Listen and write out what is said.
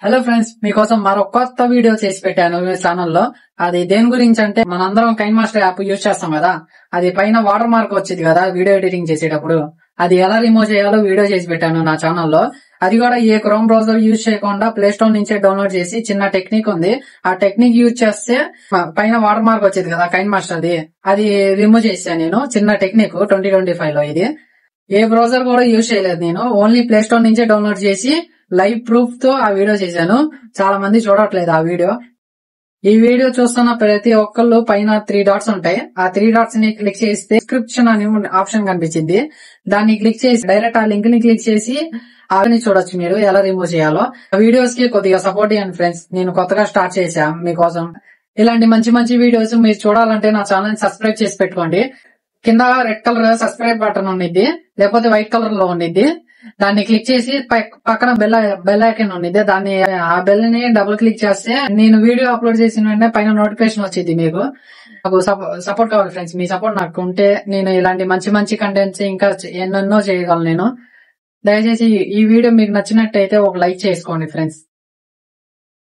Hello friends, మీకోసం మరో కొత్త వీడియో చేసి పెట్టాను ఈ ఛానల్లో. అది దేని గురించి అంటే, మనందరం కైన్ మాస్టర్ యాప్ యూజ్ చేస్తాం కదా, అది పైన వాటర్ మార్క్ వచ్చింది కదా వీడియో ఎడిటింగ్ చేసేటప్పుడు, అది ఎలా రిమూవ్ చేయాలో వీడియో చేసి పెట్టాను నా ఛానల్లో. అది కూడా ఏ క్రోమ్ బ్రౌజర్ యూజ్ చేయకుండా ప్లే స్టోర్ నుంచే డౌన్లోడ్ చేసి చిన్న టెక్నిక్ ఉంది. ఆ టెక్నిక్ యూజ్ చేస్తే పైన వాటర్ మార్క్ వచ్చేది కదా కైన్ మాస్టర్ అది రిమూవ్ చేశాను నేను. చిన్న టెక్నిక్ 2025 లో. ఇది ఏ బ్రౌజర్ కూడా యూజ్ చేయలేదు నేను, ఓన్లీ ప్లే స్టోర్ నుంచే డౌన్లోడ్ చేసి లైవ్ ప్రూఫ్ తో ఆ వీడియో చేశాను. చాలా మంది చూడట్లేదు ఆ వీడియో. ఈ వీడియో చూస్తున్న ప్రతి ఒక్కళ్ళు పైన 3 డాట్స్ ఉంటాయి. ఆ 3 డాట్స్ ని క్లిక్ చేస్తే డిస్క్రిప్షన్ అని ఆప్షన్ కనిపించింది. దాన్ని క్లిక్ చేసి డైరెక్ట్ ఆ లింక్ ని క్లిక్ చేసి అవన్నీ చూడొచ్చు మీరు ఎలా రిమూవ్ చేయాలో. వీడియోస్ కి కొద్దిగా సపోర్ట్ ఇవ్వండి ఫ్రెండ్స్, నేను కొత్తగా స్టార్ట్ చేశా మీకోసం. ఇలాంటి మంచి మంచి వీడియోస్ మీరు చూడాలంటే నా ఛానల్ ని సబ్స్క్రైబ్ చేసి పెట్టుకోండి. కింద రెడ్ కలర్ సబ్స్క్రైబ్ బటన్ ఉండిద్ది, లేకపోతే వైట్ కలర్ లో ఉండిద్ది. దాన్ని క్లిక్ చేసి పక్కన బెల్ ఐకాన్ ఉండిద్ది, దాన్ని ఆ బెల్ ని డబుల్ క్లిక్ చేస్తే నేను వీడియో అప్లోడ్ చేసిన వెంటనే పైన నోటిఫికేషన్ వచ్చింది. మీకు నాకు సపోర్ట్ కావాలి ఫ్రెండ్స్. మీ సపోర్ట్ నాకు ఉంటే నేను ఇలాంటి మంచి మంచి కంటెంట్స్ ఇంకా ఎన్నెన్నో చేయగలను నేను. దయచేసి ఈ వీడియో మీకు నచ్చినట్టయితే ఒక లైక్ చేసుకోండి ఫ్రెండ్స్.